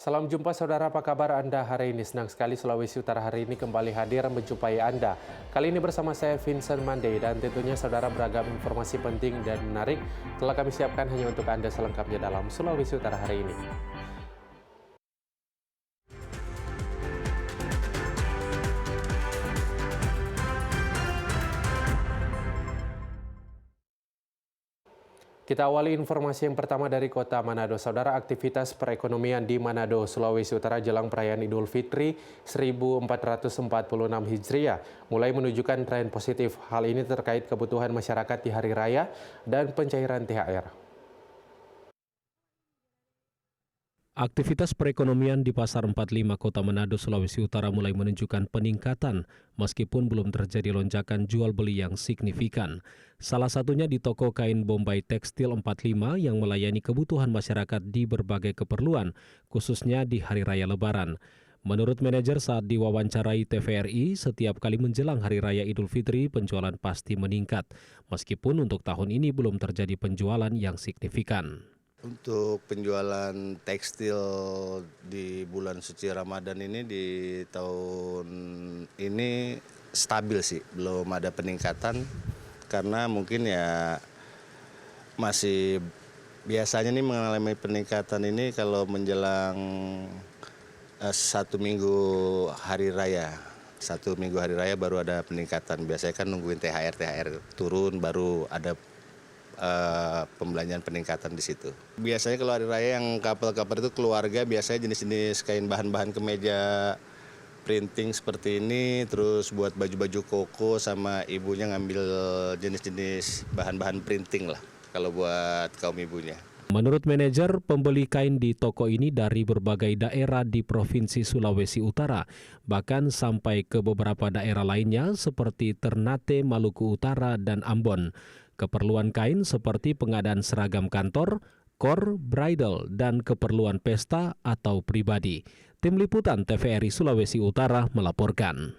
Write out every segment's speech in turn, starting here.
Salam jumpa saudara, apa kabar Anda hari ini? Senang sekali Sulawesi Utara hari ini kembali hadir menjumpai Anda. Kali ini bersama saya Vincent Mandey dan tentunya saudara beragam informasi penting dan menarik telah kami siapkan hanya untuk Anda selengkapnya dalam Sulawesi Utara hari ini. Kita awali informasi yang pertama dari kota Manado. Saudara, aktivitas perekonomian di Manado, Sulawesi Utara jelang perayaan Idul Fitri 1446 Hijriah mulai menunjukkan tren positif. Hal ini terkait kebutuhan masyarakat di hari raya dan pencairan THR. Aktivitas perekonomian di Pasar 45 Kota Manado, Sulawesi Utara mulai menunjukkan peningkatan meskipun belum terjadi lonjakan jual beli yang signifikan. Salah satunya di toko kain Bombay Tekstil 45 yang melayani kebutuhan masyarakat di berbagai keperluan, khususnya di Hari Raya Lebaran. Menurut manajer saat diwawancarai TVRI, setiap kali menjelang Hari Raya Idul Fitri, penjualan pasti meningkat, meskipun untuk tahun ini belum terjadi penjualan yang signifikan. Untuk penjualan tekstil di bulan suci Ramadan ini di tahun ini stabil sih, belum ada peningkatan karena mungkin ya masih biasanya nih mengalami peningkatan ini kalau menjelang 1 minggu hari raya. 1 minggu hari raya baru ada peningkatan. Biasanya kan nungguin THR turun baru ada pembelanjaan peningkatan di situ. Biasanya kalau hari raya yang kapal-kapal itu keluarga biasanya jenis-jenis kain bahan-bahan kemeja printing seperti ini, terus buat baju-baju koko sama ibunya ngambil jenis-jenis bahan-bahan printing lah kalau buat kaum ibunya. Menurut manajer, pembeli kain di toko ini dari berbagai daerah di Provinsi Sulawesi Utara, bahkan sampai ke beberapa daerah lainnya seperti Ternate, Maluku Utara, dan Ambon. Keperluan kain seperti pengadaan seragam kantor, kor, bridal, dan keperluan pesta atau pribadi. Tim Liputan TVRI Sulawesi Utara melaporkan.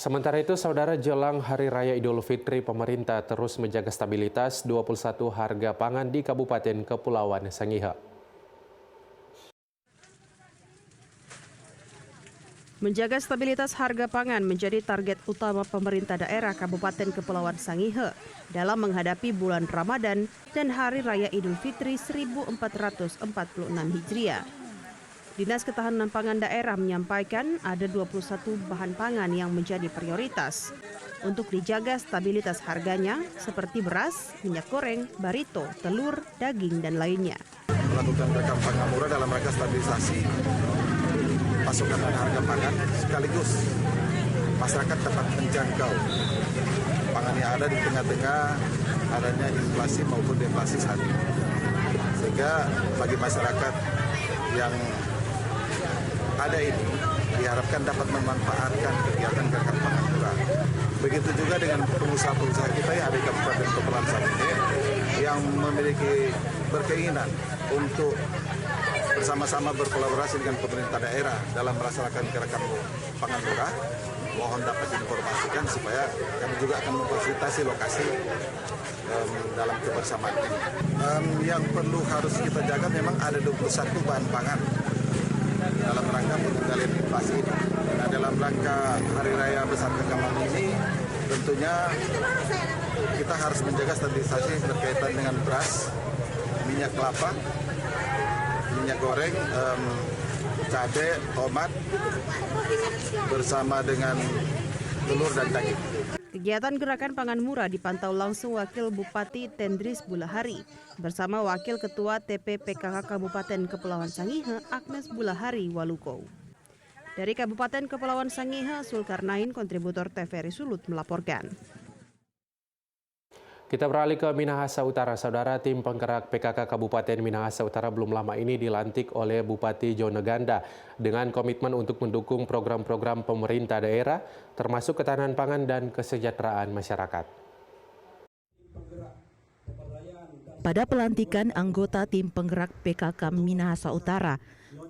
Sementara itu, saudara, jelang Hari Raya Idul Fitri, pemerintah terus menjaga stabilitas 21 harga pangan di Kabupaten Kepulauan Sangihe. Menjaga stabilitas harga pangan menjadi target utama pemerintah daerah Kabupaten Kepulauan Sangihe dalam menghadapi bulan Ramadan dan Hari Raya Idul Fitri 1446 Hijriah. Dinas Ketahanan Pangan Daerah menyampaikan ada 21 bahan pangan yang menjadi prioritas untuk dijaga stabilitas harganya seperti beras, minyak goreng, barito, telur, daging, dan lainnya. Melakukan rekam pangan murah dalam rangka stabilisasi pasokan dan harga pangan sekaligus masyarakat dapat menjangkau pangan yang ada di tengah-tengah adanya inflasi maupun deflasi saat ini. Sehingga bagi masyarakat yang ada ini diharapkan dapat memanfaatkan kegiatan rekam pangan murah. Begitu juga dengan pengusaha-pengusaha kita yang ada di Kabupaten Kepulauan Sangihe yang memiliki berkeinginan untuk bersama-sama berkolaborasi dengan pemerintah daerah dalam melaksanakan rekam pangan murah. Mohon dapat diinformasikan supaya kami juga akan memfasilitasi lokasi dalam kebersamaan ini. Yang perlu harus kita jaga memang ada 21 bahan pangan dalam rangka pengendalian inflasi ini. Nah, dalam rangka Hari Raya Besar Kekaman ini tentunya kita harus menjaga stabilisasi berkaitan dengan beras, minyak kelapa, minyak goreng, cabai, tomat, bersama dengan telur dan daging. Kegiatan Gerakan Pangan Murah dipantau langsung Wakil Bupati Tendris Bulahari bersama Wakil Ketua TPPKK Kabupaten Kepulauan Sangihe Agnes Bulahari Waluko. Dari Kabupaten Kepulauan Sangihe, Zulkarnain, kontributor TVRI Sulut melaporkan. Kita beralih ke Minahasa Utara. Saudara, tim penggerak PKK Kabupaten Minahasa Utara belum lama ini dilantik oleh Bupati Joneganda dengan komitmen untuk mendukung program-program pemerintah daerah, termasuk ketahanan pangan dan kesejahteraan masyarakat. Pada pelantikan anggota tim penggerak PKK Minahasa Utara,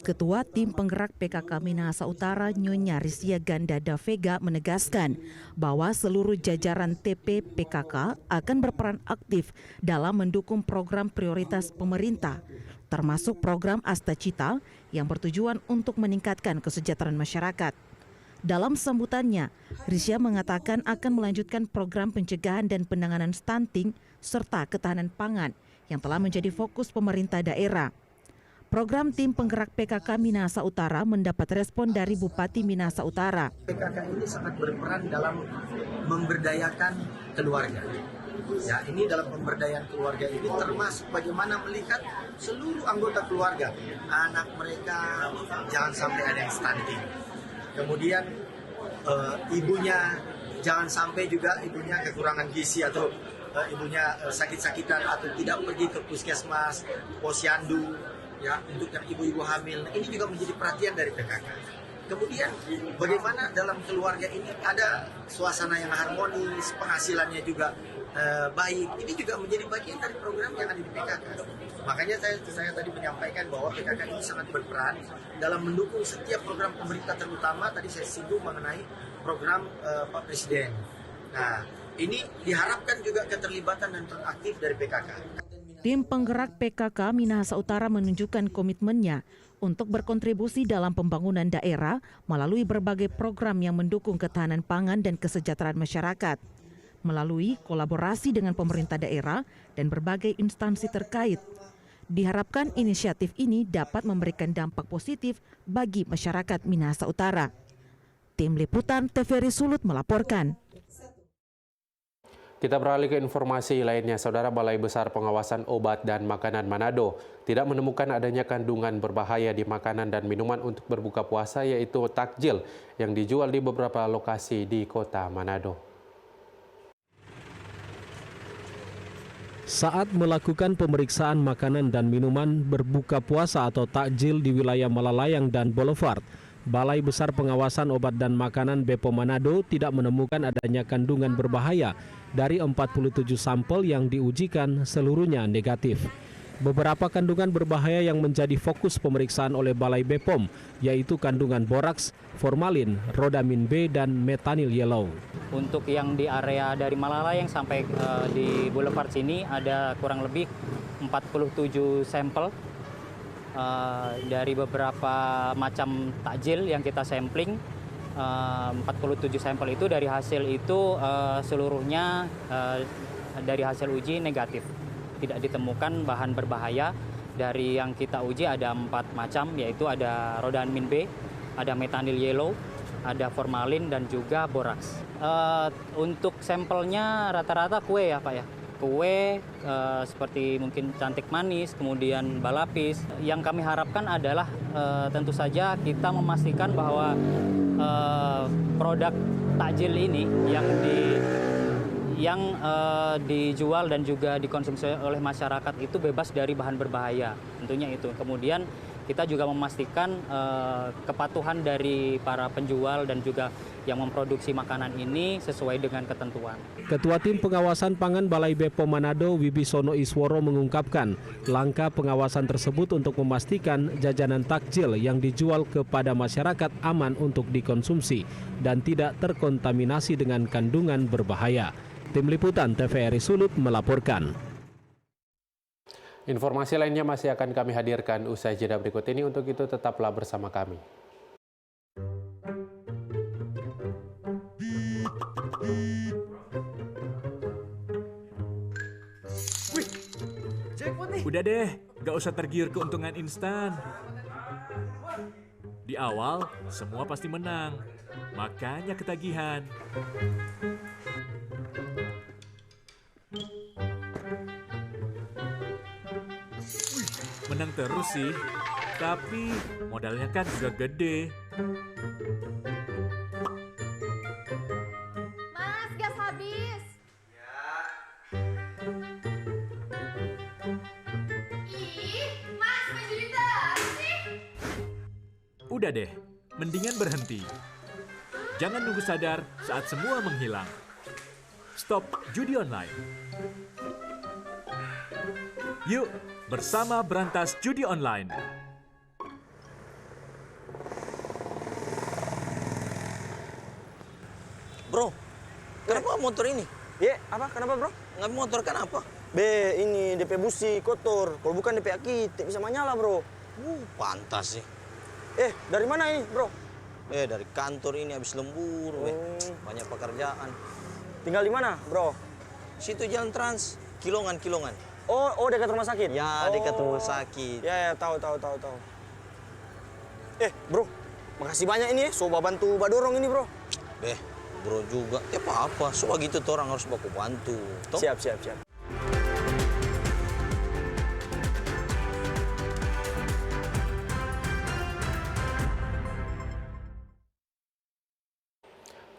Ketua Tim Penggerak PKK Minahasa Utara Nyonya Risia Gandada Vega menegaskan bahwa seluruh jajaran TP PKK akan berperan aktif dalam mendukung program prioritas pemerintah, termasuk program Asta Cita yang bertujuan untuk meningkatkan kesejahteraan masyarakat. Dalam sambutannya, Risia mengatakan akan melanjutkan program pencegahan dan penanganan stunting serta ketahanan pangan yang telah menjadi fokus pemerintah daerah. Program Tim Penggerak PKK Minahasa Utara mendapat respon dari Bupati Minahasa Utara. PKK ini sangat berperan dalam memberdayakan keluarga. Ya, ini dalam pemberdayaan keluarga ini termasuk bagaimana melihat seluruh anggota keluarga, anak mereka jangan sampai ada yang stunting. Kemudian ibunya jangan sampai juga ibunya kekurangan gizi atau ibunya sakit-sakitan atau tidak pergi ke puskesmas, posyandu. Ya, untuk yang ibu-ibu hamil, ini juga menjadi perhatian dari PKK. Kemudian bagaimana dalam keluarga ini ada suasana yang harmonis, penghasilannya juga baik. Ini juga menjadi bagian dari program yang ada di PKK. Makanya saya tadi menyampaikan bahwa PKK ini sangat berperan dalam mendukung setiap program pemerintah, terutama tadi saya singgung mengenai program Pak Presiden. Nah, ini diharapkan juga keterlibatan dan peran aktif dari PKK. Tim Penggerak PKK Minahasa Utara menunjukkan komitmennya untuk berkontribusi dalam pembangunan daerah melalui berbagai program yang mendukung ketahanan pangan dan kesejahteraan masyarakat, melalui kolaborasi dengan pemerintah daerah dan berbagai instansi terkait. Diharapkan inisiatif ini dapat memberikan dampak positif bagi masyarakat Minahasa Utara. Tim Liputan TVRI Sulut melaporkan. Kita beralih ke informasi lainnya. Saudara, Balai Besar Pengawasan Obat dan Makanan Manado tidak menemukan adanya kandungan berbahaya di makanan dan minuman untuk berbuka puasa, yaitu takjil yang dijual di beberapa lokasi di kota Manado. Saat melakukan pemeriksaan makanan dan minuman berbuka puasa atau takjil di wilayah Malalayang dan Boulevard, Balai Besar Pengawasan Obat dan Makanan BPOM Manado tidak menemukan adanya kandungan berbahaya dari 47 sampel yang diujikan, seluruhnya negatif. Beberapa kandungan berbahaya yang menjadi fokus pemeriksaan oleh Balai BPOM yaitu kandungan boraks, formalin, rodamin B, dan metanil yellow. Untuk yang di area dari Malalayang sampai di Boulevard sini ada kurang lebih 47 sampel. Dari beberapa macam takjil yang kita sampling, 47 sampel itu dari hasil itu seluruhnya dari hasil uji negatif, tidak ditemukan bahan berbahaya. Dari yang kita uji ada 4 macam, yaitu ada rodamin B, ada metanil yellow, ada formalin, dan juga boraks. Untuk sampelnya rata-rata kue ya Pak ya. Kue seperti mungkin cantik manis, kemudian balapis. Yang kami harapkan adalah tentu saja kita memastikan bahwa produk takjil ini yang dijual dan juga dikonsumsi oleh masyarakat itu bebas dari bahan berbahaya. Tentunya itu. Kemudian kita juga memastikan kepatuhan dari para penjual dan juga yang memproduksi makanan ini sesuai dengan ketentuan. Ketua Tim Pengawasan Pangan Balai BPOM Manado, Wibisono Isworo, mengungkapkan langkah pengawasan tersebut untuk memastikan jajanan takjil yang dijual kepada masyarakat aman untuk dikonsumsi dan tidak terkontaminasi dengan kandungan berbahaya. Tim Liputan TVRI Sulut melaporkan. Informasi lainnya masih akan kami hadirkan usai jeda berikut ini. Untuk itu tetaplah bersama kami. Wih, jackpot nih. Udah deh, gak usah tergiur keuntungan instan. Di awal, semua pasti menang. Makanya ketagihan. Menang terus sih, tapi modalnya kan juga gede. Mas, gas habis. Ya. Ih, Mas, main judi terus sih. Udah deh, mendingan berhenti. Jangan nunggu sadar saat semua menghilang. Stop judi online. Yuk, bersama berantas judi online. Bro, kenapa motor ini? Apa? Kenapa, bro? Nggak motor kenapa? Ini DP busi kotor. Kalau bukan DP aki, bisa menyala, bro. Pantas sih. Dari mana ini, bro? Dari kantor ini habis lembur, banyak pekerjaan. Tinggal di mana, bro? Situ Jalan Trans, Kilongan. Oh, dekat rumah sakit? Ya, dekat rumah sakit. Ya, tahu. Bro, makasih banyak ini, coba bantu badorong ini, bro. Bro juga, apa-apa. Soal gitu tuh orang harus baku bantu. Toh? Siap.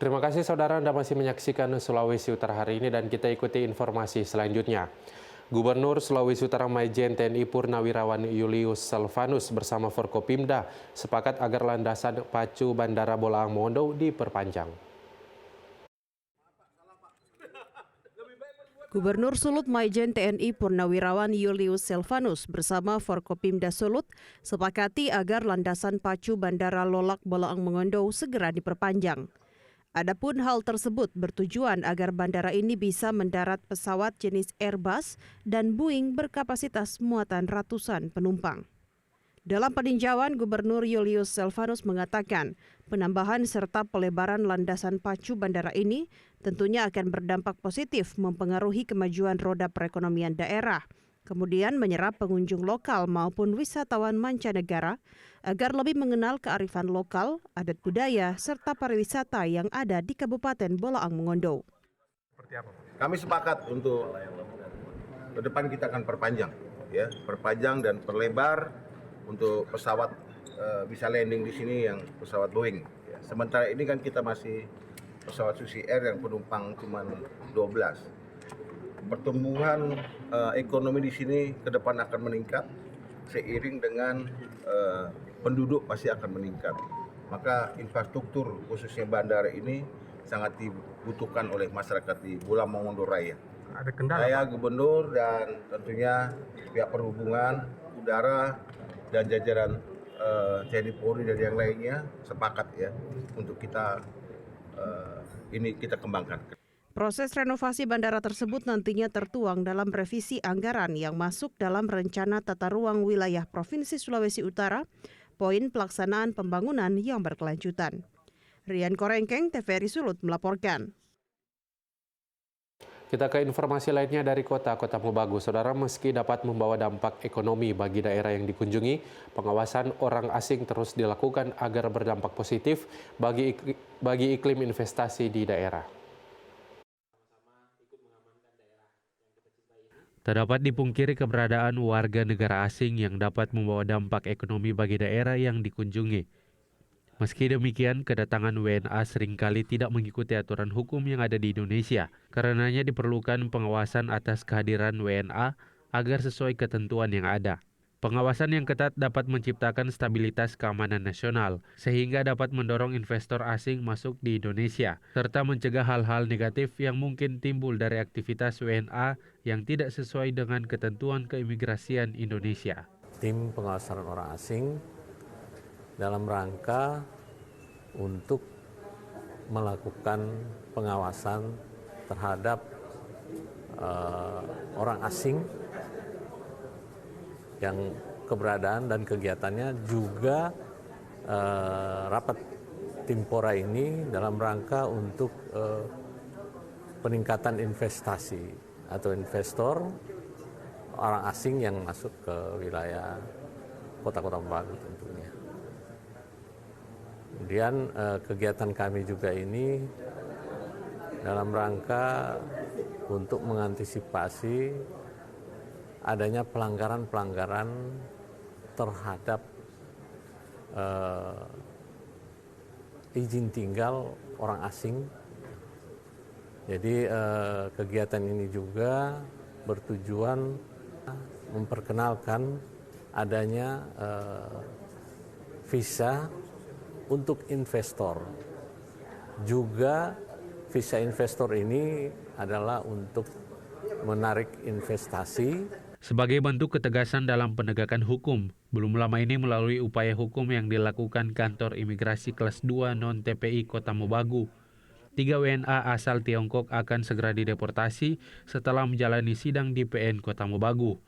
Terima kasih saudara Anda masih menyaksikan Sulawesi Utara hari ini dan kita ikuti informasi selanjutnya. Gubernur Sulawesi Utara Maijen TNI Purnawirawan Julius Selvanus bersama Forkopimda sepakat agar landasan pacu Bandara Bolaang Mongondo diperpanjang. Gubernur Sulut Maijen TNI Purnawirawan Julius Selvanus bersama Forkopimda Sulut sepakati agar landasan pacu Bandara Lolak Bolaang Mongondo segera diperpanjang. Adapun hal tersebut bertujuan agar bandara ini bisa mendarat pesawat jenis Airbus dan Boeing berkapasitas muatan ratusan penumpang. Dalam peninjauan, Gubernur Julius Selvanus mengatakan penambahan serta pelebaran landasan pacu bandara ini tentunya akan berdampak positif mempengaruhi kemajuan roda perekonomian daerah, kemudian menyerap pengunjung lokal maupun wisatawan mancanegara agar lebih mengenal kearifan lokal, adat budaya, serta pariwisata yang ada di Kabupaten Bolaang Mongondo. Kami sepakat untuk ke depan kita akan perpanjang dan perlebar untuk pesawat bisa landing di sini yang pesawat Boeing. Sementara ini kan kita masih pesawat Susi Air yang penumpang cuma 12. Pertumbuhan ekonomi di sini ke depan akan meningkat seiring dengan penduduk pasti akan meningkat. Maka infrastruktur khususnya bandara ini sangat dibutuhkan oleh masyarakat di Bolaang Mongondo Raya. Ada kendala, Saya gubernur dan tentunya pihak perhubungan udara dan jajaran TNI Polri dan yang lainnya sepakat untuk kita kembangkan. Proses renovasi bandara tersebut nantinya tertuang dalam revisi anggaran yang masuk dalam rencana tata ruang wilayah Provinsi Sulawesi Utara, poin pelaksanaan pembangunan yang berkelanjutan. Rian Korengkeng, TVRI Sulut melaporkan. Kita ke informasi lainnya dari Kota Mobagu. Saudara, meski dapat membawa dampak ekonomi bagi daerah yang dikunjungi, pengawasan orang asing terus dilakukan agar berdampak positif bagi iklim investasi di daerah. Tak dapat dipungkiri keberadaan warga negara asing yang dapat membawa dampak ekonomi bagi daerah yang dikunjungi. Meski demikian, kedatangan WNA seringkali tidak mengikuti aturan hukum yang ada di Indonesia. Karenanya diperlukan pengawasan atas kehadiran WNA agar sesuai ketentuan yang ada. Pengawasan yang ketat dapat menciptakan stabilitas keamanan nasional, sehingga dapat mendorong investor asing masuk di Indonesia, serta mencegah hal-hal negatif yang mungkin timbul dari aktivitas WNA yang tidak sesuai dengan ketentuan keimigrasian Indonesia. Tim pengawasan orang asing dalam rangka untuk melakukan pengawasan terhadap orang asing yang keberadaan dan kegiatannya juga rapat Timpora ini dalam rangka untuk peningkatan investasi atau investor orang asing yang masuk ke wilayah Kota Mobagu tentunya. Kemudian kegiatan kami juga ini dalam rangka untuk mengantisipasi adanya pelanggaran-pelanggaran terhadap izin tinggal orang asing. Jadi kegiatan ini juga bertujuan memperkenalkan adanya visa untuk investor. Juga visa investor ini adalah untuk menarik investasi. Sebagai bentuk ketegasan dalam penegakan hukum, belum lama ini melalui upaya hukum yang dilakukan Kantor Imigrasi Kelas 2 Non-TPI Kota Mobagu, 3 WNA asal Tiongkok akan segera dideportasi setelah menjalani sidang di PN Kota Mobagu.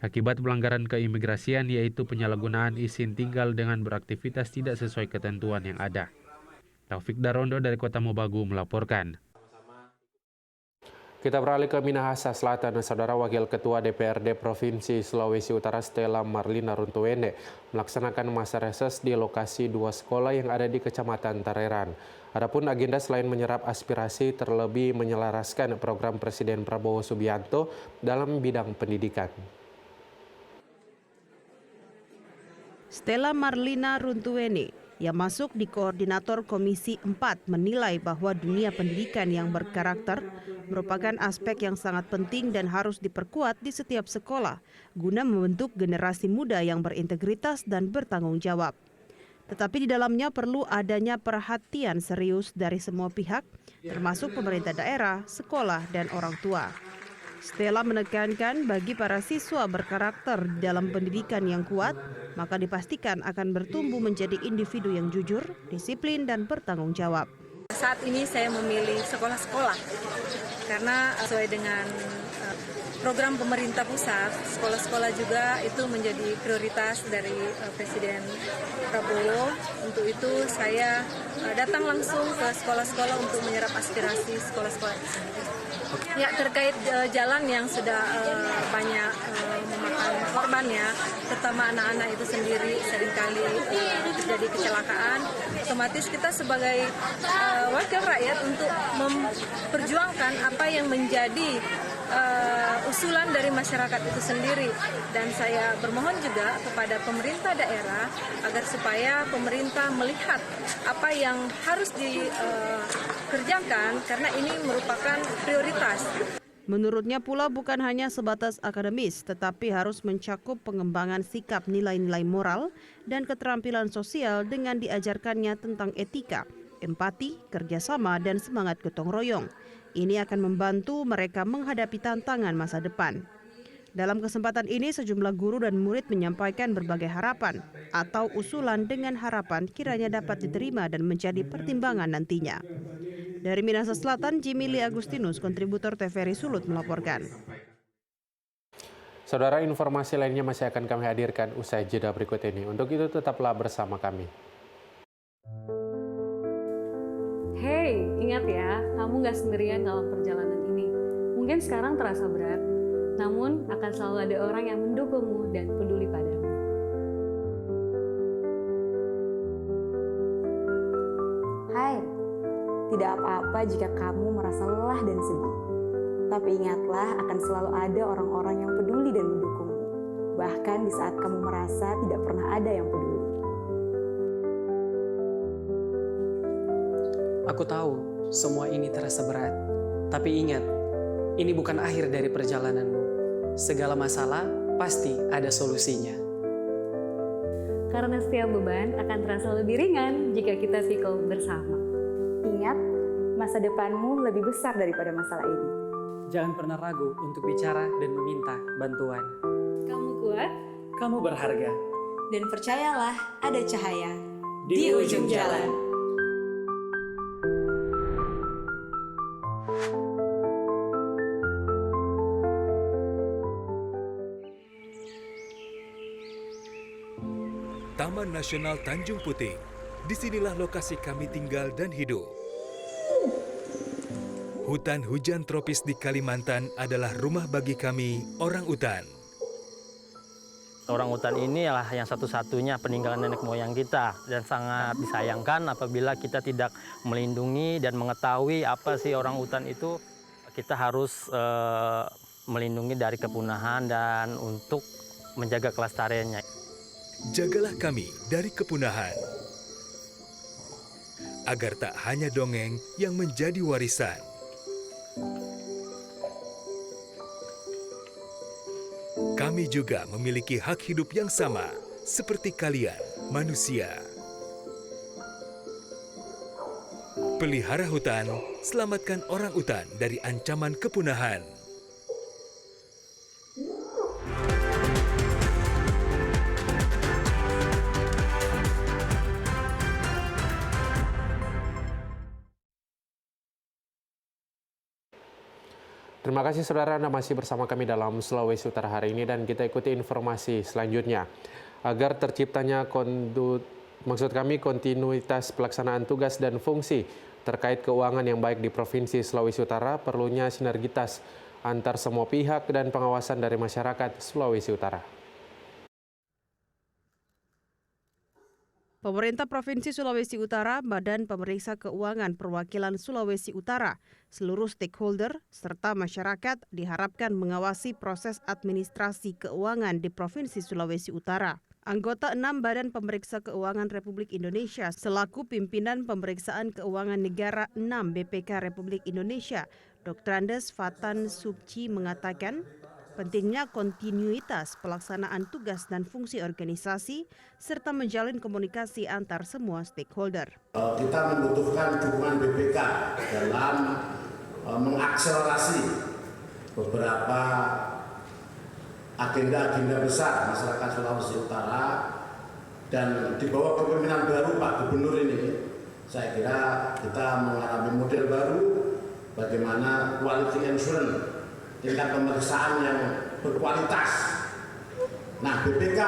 Akibat pelanggaran keimigrasian yaitu penyalahgunaan izin tinggal dengan beraktivitas tidak sesuai ketentuan yang ada. Taufik Darondo dari Kota Mobagu melaporkan. Kita beralih ke Minahasa Selatan. Saudara Wakil Ketua DPRD Provinsi Sulawesi Utara Stella Marlina Runtuwene melaksanakan masa reses di lokasi 2 sekolah yang ada di Kecamatan Tareran. Adapun agenda selain menyerap aspirasi terlebih menyelaraskan program Presiden Prabowo Subianto dalam bidang pendidikan. Stella Marlina Runtuwene yang masuk di Koordinator Komisi 4 menilai bahwa dunia pendidikan yang berkarakter merupakan aspek yang sangat penting dan harus diperkuat di setiap sekolah guna membentuk generasi muda yang berintegritas dan bertanggung jawab. Tetapi di dalamnya perlu adanya perhatian serius dari semua pihak, termasuk pemerintah daerah, sekolah, dan orang tua. Stella menekankan bagi para siswa berkarakter dalam pendidikan yang kuat, maka dipastikan akan bertumbuh menjadi individu yang jujur, disiplin, dan bertanggung jawab. Saat ini saya memilih sekolah-sekolah karena sesuai dengan program pemerintah pusat, sekolah-sekolah juga itu menjadi prioritas dari Presiden Prabowo. Untuk itu saya datang langsung ke sekolah-sekolah untuk menyerap aspirasi sekolah-sekolah itu sendiri. Ya, terkait jalan yang sudah banyak memakan korban ya, terutama anak-anak itu sendiri seringkali terjadi kecelakaan. Otomatis kita sebagai wakil rakyat untuk memperjuangkan apa yang menjadi usulan dari masyarakat itu sendiri, dan saya bermohon juga kepada pemerintah daerah agar supaya pemerintah melihat apa yang harus dikerjakan karena ini merupakan prioritas. Menurutnya pula bukan hanya sebatas akademis, tetapi harus mencakup pengembangan sikap nilai-nilai moral dan keterampilan sosial dengan diajarkannya tentang etika, empati, kerjasama, dan semangat gotong royong. Ini akan membantu mereka menghadapi tantangan masa depan. Dalam kesempatan ini, sejumlah guru dan murid menyampaikan berbagai harapan atau usulan dengan harapan kiranya dapat diterima dan menjadi pertimbangan nantinya. Dari Minahasa Selatan, Jimmy Lee Agustinus, kontributor TVRI Sulut melaporkan. Saudara, informasi lainnya masih akan kami hadirkan usai jeda berikut ini. Untuk itu tetaplah bersama kami. Hey, ingat ya, kamu gak sendirian dalam perjalanan ini. Mungkin sekarang terasa berat, namun akan selalu ada orang yang mendukungmu dan peduli padamu. Hai, tidak apa-apa jika kamu merasa lelah dan sedih. Tapi ingatlah akan selalu ada orang-orang yang peduli dan mendukungmu. Bahkan di saat kamu merasa tidak pernah ada yang peduli. Aku tahu semua ini terasa berat, tapi ingat, ini bukan akhir dari perjalananmu. Segala masalah pasti ada solusinya. Karena setiap beban akan terasa lebih ringan jika kita pikul bersama. Ingat, masa depanmu lebih besar daripada masalah ini. Jangan pernah ragu untuk bicara dan meminta bantuan. Kamu kuat, kamu berharga. Dan percayalah, ada cahaya di ujung jalan. Taman Nasional Tanjung Puting. Disinilah lokasi kami tinggal dan hidup. Hutan hujan tropis di Kalimantan adalah rumah bagi kami, orang utan. Orang utan ini adalah yang satu-satunya peninggalan nenek moyang kita, dan sangat disayangkan apabila kita tidak melindungi dan mengetahui apa sih orang utan itu. Kita harus melindungi dari kepunahan dan untuk menjaga kelestariannya. Jagalah kami dari kepunahan, agar tak hanya dongeng yang menjadi warisan. Kami juga memiliki hak hidup yang sama, seperti kalian, manusia. Pelihara hutan, selamatkan orang utan dari ancaman kepunahan. Terima kasih saudara, Anda masih bersama kami dalam Sulawesi Utara hari ini dan kita ikuti informasi selanjutnya. Agar terciptanya kontinuitas pelaksanaan tugas dan fungsi terkait keuangan yang baik di Provinsi Sulawesi Utara, perlunya sinergitas antar semua pihak dan pengawasan dari masyarakat Sulawesi Utara. Pemerintah Provinsi Sulawesi Utara, Badan Pemeriksa Keuangan Perwakilan Sulawesi Utara, seluruh stakeholder, serta masyarakat diharapkan mengawasi proses administrasi keuangan di Provinsi Sulawesi Utara. Anggota 6 Badan Pemeriksa Keuangan Republik Indonesia selaku pimpinan Pemeriksaan Keuangan Negara 6 BPK Republik Indonesia, Dr. Andes Fatan Subci mengatakan, pentingnya kontinuitas pelaksanaan tugas dan fungsi organisasi serta menjalin komunikasi antar semua stakeholder. Kita membutuhkan dukungan BPK dalam mengakselerasi beberapa agenda-agenda besar masyarakat Sulawesi Utara, dan di bawah kepemimpinan baru Pak Gubernur ini, saya kira kita mengalami model baru bagaimana quality assurance, tingkat pemeriksaan yang berkualitas. Nah, BPK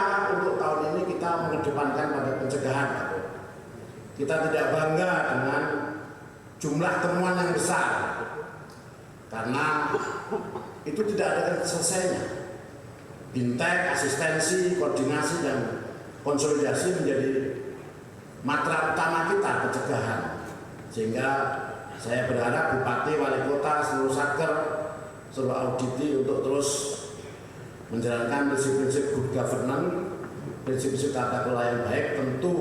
untuk tahun ini kita mengedepankan pada pencegahan. Kita tidak bangga dengan jumlah temuan yang besar, karena itu tidak ada selesainya. Bintek, asistensi, koordinasi, dan konsolidasi menjadi matra utama kita pencegahan. Sehingga saya berharap Bupati, Wali Kota, seluruh satker, seluruh auditi untuk terus menjalankan prinsip-prinsip good governance, prinsip-prinsip tata kelola yang baik, tentu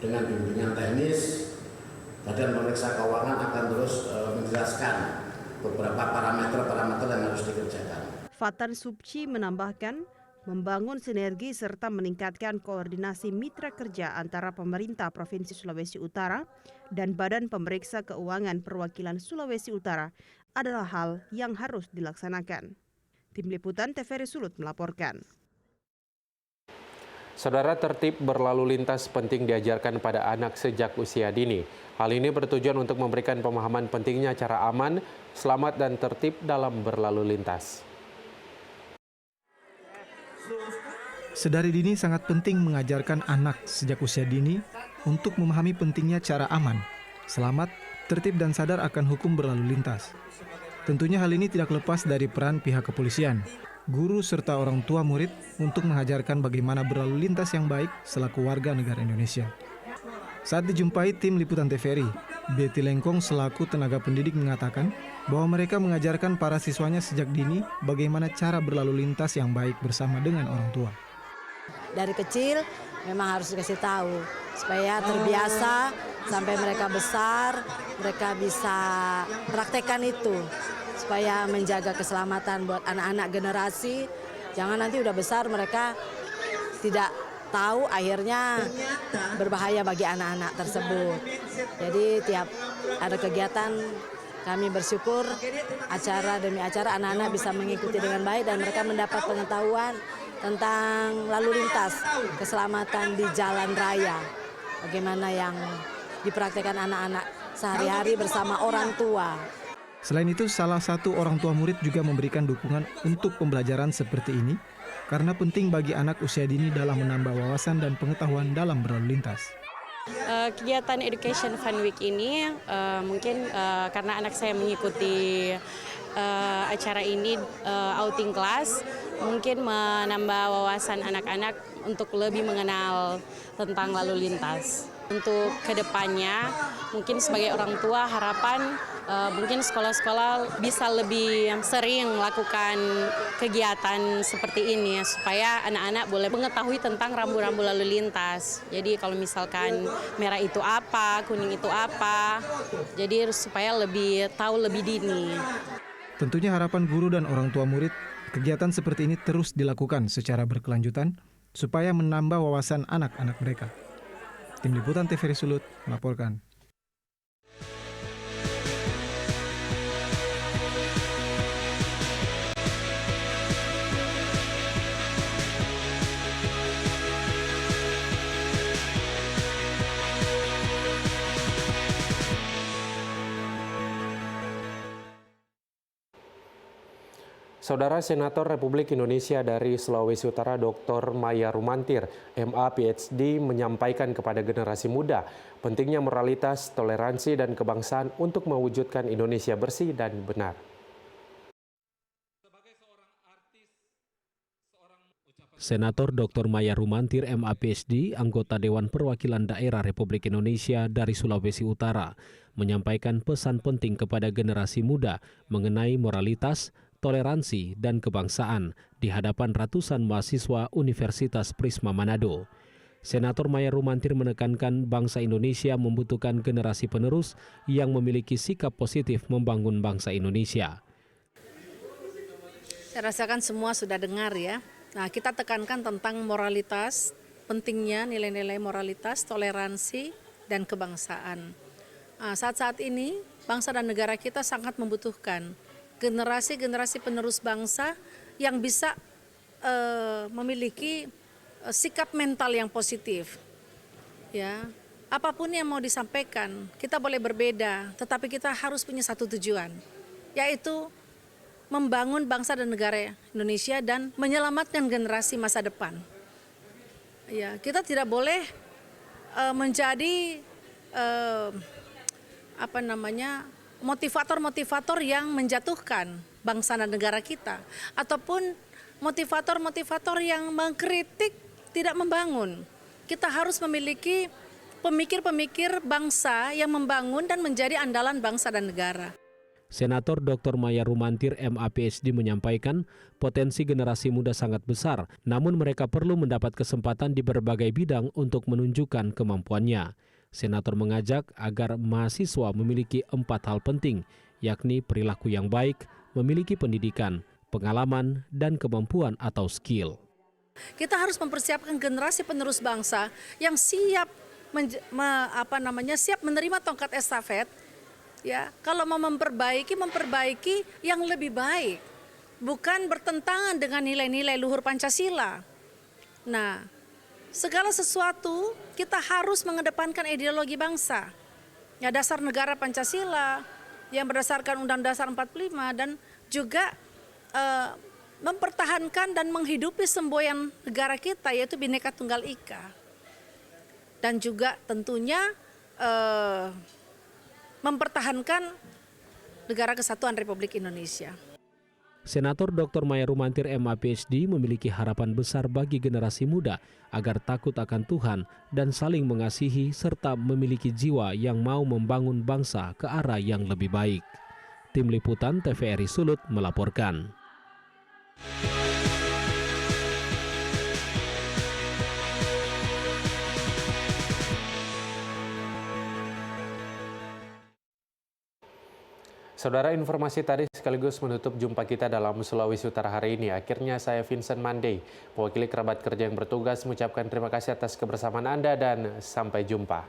dengan bimbingan teknis. Badan Pemeriksa Keuangan akan terus menjelaskan beberapa parameter yang harus dikerjakan. Fatan Subci menambahkan, membangun sinergi serta meningkatkan koordinasi mitra kerja antara pemerintah Provinsi Sulawesi Utara dan Badan Pemeriksa Keuangan Perwakilan Sulawesi Utara adalah hal yang harus dilaksanakan. Tim Liputan TVRI Sulut melaporkan. Saudara, tertib berlalu lintas penting diajarkan pada anak sejak usia dini. Hal ini bertujuan untuk memberikan pemahaman pentingnya cara aman, selamat dan tertib dalam berlalu lintas. Sedari dini sangat penting mengajarkan anak sejak usia dini untuk memahami pentingnya cara aman, selamat, tertib dan sadar akan hukum berlalu lintas. Tentunya hal ini tidak lepas dari peran pihak kepolisian, guru serta orang tua murid untuk mengajarkan bagaimana berlalu lintas yang baik selaku warga negara Indonesia. Saat dijumpai tim Liputan TVRI, Betty Lengkong selaku tenaga pendidik mengatakan bahwa mereka mengajarkan para siswanya sejak dini bagaimana cara berlalu lintas yang baik bersama dengan orang tua. Dari kecil memang harus dikasih tahu supaya terbiasa sampai mereka besar, mereka bisa praktekkan itu supaya menjaga keselamatan buat anak-anak generasi. Jangan nanti udah besar mereka tidak tahu, akhirnya berbahaya bagi anak-anak tersebut. Jadi tiap ada kegiatan kami bersyukur acara demi acara anak-anak bisa mengikuti dengan baik dan mereka mendapat pengetahuan tentang lalu lintas, keselamatan di jalan raya. Bagaimana yang dipraktikkan anak-anak sehari-hari bersama orang tua. Selain itu, salah satu orang tua murid juga memberikan dukungan untuk pembelajaran seperti ini karena penting bagi anak usia dini dalam menambah wawasan dan pengetahuan dalam berlalu lintas. Kegiatan Education Fun Week ini mungkin karena anak saya mengikuti acara ini outing class, mungkin menambah wawasan anak-anak untuk lebih mengenal tentang lalu lintas. Untuk kedepannya, mungkin sebagai orang tua harapan mungkin sekolah-sekolah bisa lebih sering melakukan kegiatan seperti ini supaya anak-anak boleh mengetahui tentang rambu-rambu lalu lintas. Jadi kalau misalkan merah itu apa, kuning itu apa, jadi supaya lebih tahu lebih dini. Tentunya harapan guru dan orang tua murid, kegiatan seperti ini terus dilakukan secara berkelanjutan supaya menambah wawasan anak-anak mereka. Tim Liputan TVRI Sulut melaporkan. Saudara Senator Republik Indonesia dari Sulawesi Utara Dr. Maya Rumantir, MA PhD, menyampaikan kepada generasi muda pentingnya moralitas, toleransi, dan kebangsaan untuk mewujudkan Indonesia bersih dan benar. Senator Dr. Maya Rumantir, MA PhD, anggota Dewan Perwakilan Daerah Republik Indonesia dari Sulawesi Utara, menyampaikan pesan penting kepada generasi muda mengenai moralitas, toleransi, dan kebangsaan di hadapan ratusan mahasiswa Universitas Prisma Manado. Senator Maya Rumantir menekankan bangsa Indonesia membutuhkan generasi penerus yang memiliki sikap positif membangun bangsa Indonesia. Saya rasakan semua sudah dengar ya. Nah, kita tekankan tentang moralitas, pentingnya nilai-nilai moralitas, toleransi, dan kebangsaan. Nah, saat-saat ini bangsa dan negara kita sangat membutuhkan generasi-generasi penerus bangsa yang bisa memiliki sikap mental yang positif. Ya, apapun yang mau disampaikan, kita boleh berbeda, tetapi kita harus punya satu tujuan, yaitu membangun bangsa dan negara Indonesia dan menyelamatkan generasi masa depan. Ya, kita tidak boleh menjadi motivator-motivator yang menjatuhkan bangsa dan negara kita, ataupun motivator-motivator yang mengkritik tidak membangun. Kita harus memiliki pemikir-pemikir bangsa yang membangun dan menjadi andalan bangsa dan negara. Senator Dr. Maya Rumantir, MA PhD, menyampaikan potensi generasi muda sangat besar, namun mereka perlu mendapat kesempatan di berbagai bidang untuk menunjukkan kemampuannya. Senator mengajak agar mahasiswa memiliki 4 hal penting, yakni perilaku yang baik, memiliki pendidikan, pengalaman, dan kemampuan atau skill. Kita harus mempersiapkan generasi penerus bangsa yang siap siap menerima tongkat estafet. Ya, kalau mau memperbaiki yang lebih baik, bukan bertentangan dengan nilai-nilai luhur Pancasila. Nah, segala sesuatu kita harus mengedepankan ideologi bangsa. Ya, dasar negara Pancasila yang berdasarkan Undang-Undang Dasar 45 dan juga mempertahankan dan menghidupi semboyan negara kita, yaitu Bhinneka Tunggal Ika. Dan juga tentunya mempertahankan negara kesatuan Republik Indonesia. Senator Dr. Maya Rumantir, MA PhD, memiliki harapan besar bagi generasi muda agar takut akan Tuhan dan saling mengasihi serta memiliki jiwa yang mau membangun bangsa ke arah yang lebih baik. Tim Liputan TVRI Sulut melaporkan. Saudara, informasi tadi sekaligus menutup jumpa kita dalam Sulawesi Utara hari ini. Akhirnya saya Vincent Mandey, mewakili kerabat kerja yang bertugas, mengucapkan terima kasih atas kebersamaan Anda dan sampai jumpa.